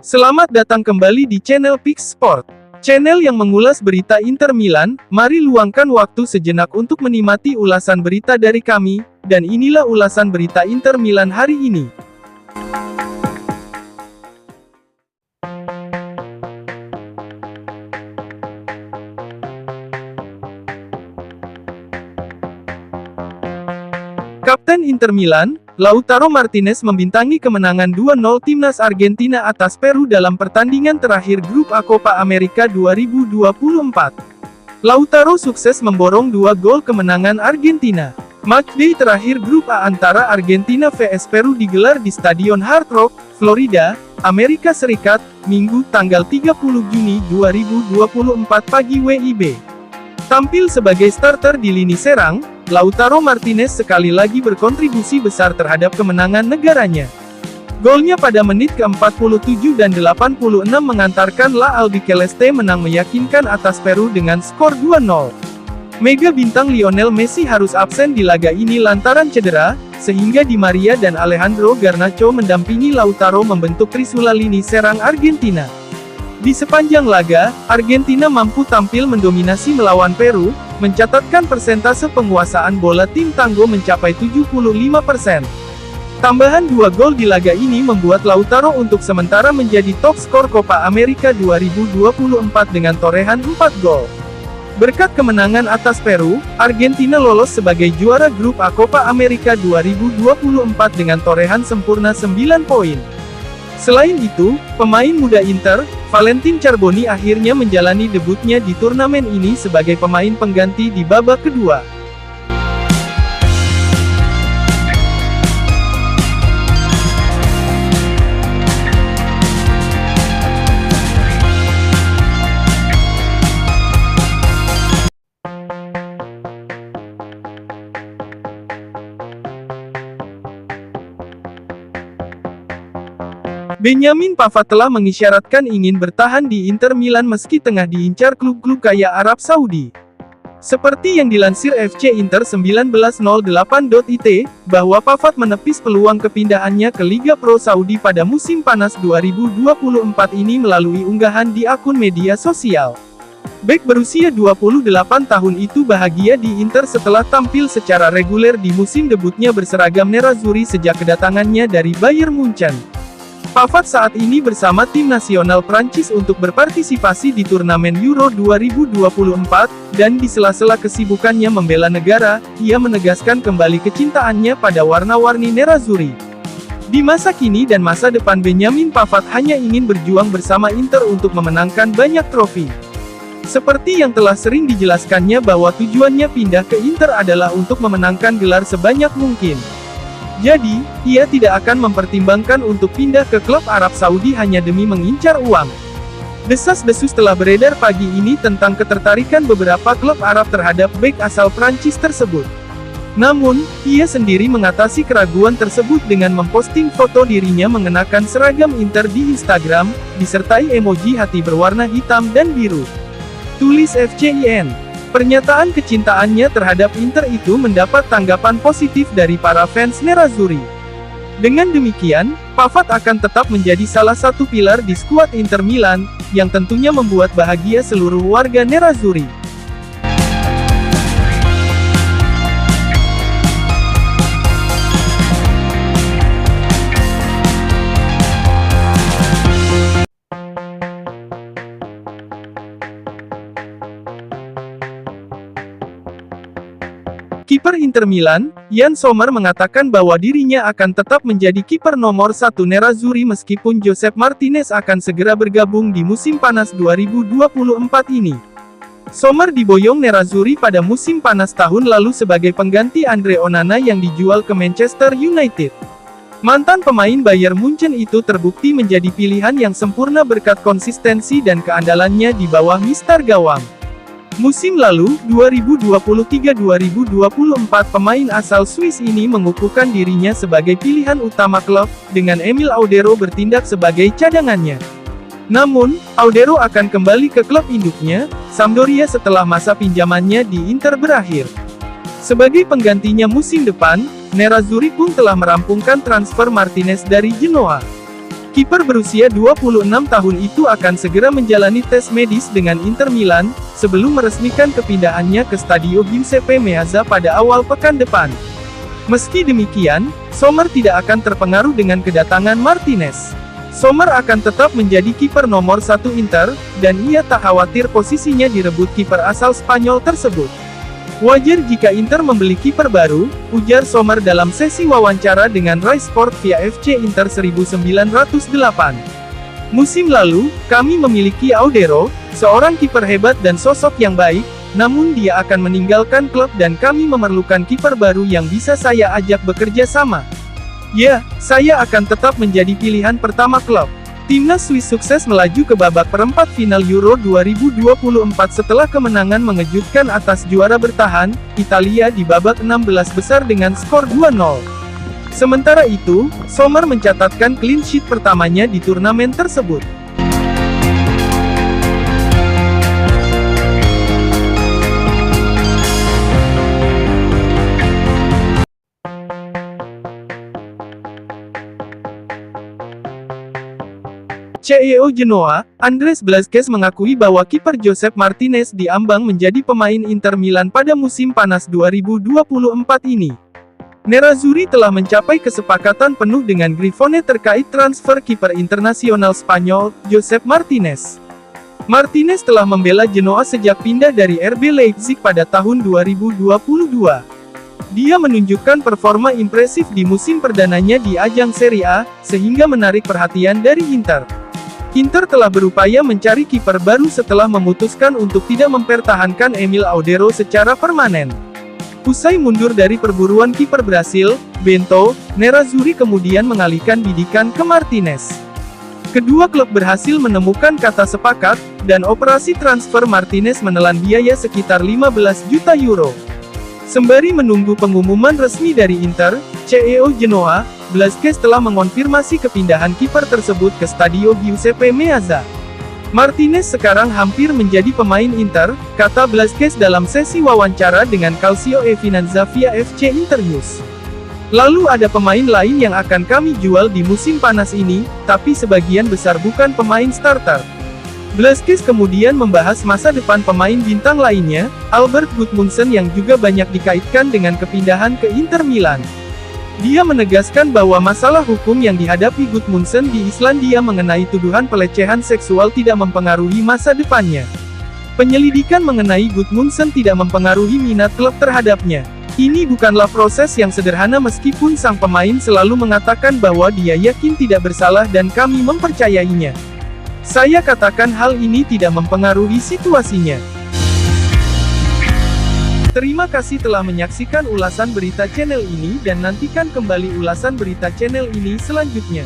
Selamat datang kembali di channel Pix Sport. Channel yang mengulas berita Inter Milan. Mari luangkan waktu sejenak untuk menikmati ulasan berita dari kami, dan inilah ulasan berita Inter Milan hari ini. Kapten Inter Milan, Lautaro Martinez membintangi kemenangan 2-0 timnas Argentina atas Peru dalam pertandingan terakhir grup A Copa America 2024. Lautaro sukses memborong 2 gol kemenangan Argentina. Matchday terakhir grup A antara Argentina vs Peru digelar di Stadion Hard Rock, Florida, Amerika Serikat, Minggu tanggal 30 Juni 2024 pagi WIB. Tampil sebagai starter di lini serang, Lautaro Martinez sekali lagi berkontribusi besar terhadap kemenangan negaranya. Golnya pada menit ke-47 dan 86 mengantarkan La Albiceleste menang meyakinkan atas Peru dengan skor 2-0. Mega bintang Lionel Messi harus absen di laga ini lantaran cedera, sehingga Di Maria dan Alejandro Garnacho mendampingi Lautaro membentuk trisula lini serang Argentina. Di sepanjang laga, Argentina mampu tampil mendominasi melawan Peru, mencatatkan persentase penguasaan bola tim Tango mencapai 75%. Tambahan 2 gol di laga ini membuat Lautaro untuk sementara menjadi top skor Copa America 2024 dengan torehan 4 gol. Berkat kemenangan atas Peru, Argentina lolos sebagai juara grup A Copa America 2024 dengan torehan sempurna 9 poin. Selain itu, pemain muda Inter, Valentin Charboni akhirnya menjalani debutnya di turnamen ini sebagai pemain pengganti di babak kedua. Benjamin Pavard telah mengisyaratkan ingin bertahan di Inter Milan meski tengah diincar klub-klub kaya Arab Saudi. Seperti yang dilansir FC Inter 1908.it, bahwa Pavard menepis peluang kepindahannya ke Liga Pro Saudi pada musim panas 2024 ini melalui unggahan di akun media sosial. Bek berusia 28 tahun itu bahagia di Inter setelah tampil secara reguler di musim debutnya berseragam nerazzurri sejak kedatangannya dari Bayern Munchen. Pavard saat ini bersama tim nasional Prancis untuk berpartisipasi di turnamen Euro 2024, dan di sela-sela kesibukannya membela negara, ia menegaskan kembali kecintaannya pada warna-warni nerazzurri. Di masa kini dan masa depan Benjamin Pavard hanya ingin berjuang bersama Inter untuk memenangkan banyak trofi. Seperti yang telah sering dijelaskannya bahwa tujuannya pindah ke Inter adalah untuk memenangkan gelar sebanyak mungkin. Jadi, ia tidak akan mempertimbangkan untuk pindah ke klub Arab Saudi hanya demi mengincar uang. Desas-desus telah beredar pagi ini tentang ketertarikan beberapa klub Arab terhadap bek asal Prancis tersebut. Namun, ia sendiri mengatasi keraguan tersebut dengan memposting foto dirinya mengenakan seragam Inter di Instagram, disertai emoji hati berwarna hitam dan biru. Tulis FCIN. Pernyataan kecintaannya terhadap Inter itu mendapat tanggapan positif dari para fans nerazzurri. Dengan demikian, Pavard akan tetap menjadi salah satu pilar di skuad Inter Milan, yang tentunya membuat bahagia seluruh warga nerazzurri. Kiper Inter Milan, Yann Sommer mengatakan bahwa dirinya akan tetap menjadi kiper nomor 1 nerazzurri meskipun Josep Martinez akan segera bergabung di musim panas 2024 ini. Sommer diboyong nerazzurri pada musim panas tahun lalu sebagai pengganti Andre Onana yang dijual ke Manchester United. Mantan pemain Bayern Munchen itu terbukti menjadi pilihan yang sempurna berkat konsistensi dan keandalannya di bawah mister gawang. Musim lalu, 2023-2024 pemain asal Swiss ini mengukuhkan dirinya sebagai pilihan utama klub, dengan Emil Audero bertindak sebagai cadangannya. Namun, Audero akan kembali ke klub induknya, Sampdoria setelah masa pinjamannya di Inter berakhir. Sebagai penggantinya musim depan, Nerazzurri pun telah merampungkan transfer Martinez dari Genoa. Kiper berusia 26 tahun itu akan segera menjalani tes medis dengan Inter Milan, sebelum meresmikan kepindahannya ke Stadio Giuseppe Meazza pada awal pekan depan. Meski demikian, Sommer tidak akan terpengaruh dengan kedatangan Martinez. Sommer akan tetap menjadi kiper nomor 1 Inter, dan ia tak khawatir posisinya direbut kiper asal Spanyol tersebut. Wajar jika Inter membeli kiper baru, ujar Sommer dalam sesi wawancara dengan Rai Sport via FC Inter 1908. Musim lalu, kami memiliki Audero, seorang kiper hebat dan sosok yang baik, namun dia akan meninggalkan klub dan kami memerlukan kiper baru yang bisa saya ajak bekerja sama. Ya, saya akan tetap menjadi pilihan pertama klub. Timnas Swiss sukses melaju ke babak perempat final Euro 2024 setelah kemenangan mengejutkan atas juara bertahan, Italia di babak 16 besar dengan skor 2-0. Sementara itu, Sommer mencatatkan clean sheet pertamanya di turnamen tersebut. CEO Genoa, Andrés Blasquez mengakui bahwa kiper Josep Martinez diambang menjadi pemain Inter Milan pada musim panas 2024 ini. Nerazzurri telah mencapai kesepakatan penuh dengan Grifone terkait transfer kiper internasional Spanyol, Josep Martinez. Martinez telah membela Genoa sejak pindah dari RB Leipzig pada tahun 2022. Dia menunjukkan performa impresif di musim perdananya di ajang Serie A, sehingga menarik perhatian dari Inter. Inter telah berupaya mencari kiper baru setelah memutuskan untuk tidak mempertahankan Emil Audero secara permanen. Usai mundur dari perburuan kiper Brasil, Bento, Nerazzurri kemudian mengalihkan bidikan ke Martinez. Kedua klub berhasil menemukan kata sepakat, dan operasi transfer Martinez menelan biaya sekitar 15 juta euro. Sembari menunggu pengumuman resmi dari Inter, CEO Genoa, Blasquez telah mengonfirmasi kepindahan kiper tersebut ke Stadio Giuseppe Meazza. Martinez sekarang hampir menjadi pemain Inter, kata Blasquez dalam sesi wawancara dengan Calcio e Finanza via FC Internews. Lalu ada pemain lain yang akan kami jual di musim panas ini, tapi sebagian besar bukan pemain starter. Blasquez kemudian membahas masa depan pemain bintang lainnya, Albert Gudmundsson yang juga banyak dikaitkan dengan kepindahan ke Inter Milan. Dia menegaskan bahwa masalah hukum yang dihadapi Gudmundsson di Islandia mengenai tuduhan pelecehan seksual tidak mempengaruhi masa depannya. Penyelidikan mengenai Gudmundsson tidak mempengaruhi minat klub terhadapnya. Ini bukanlah proses yang sederhana meskipun sang pemain selalu mengatakan bahwa dia yakin tidak bersalah dan kami mempercayainya. Saya katakan hal ini tidak mempengaruhi situasinya. Terima kasih telah menyaksikan ulasan berita channel ini dan nantikan kembali ulasan berita channel ini selanjutnya.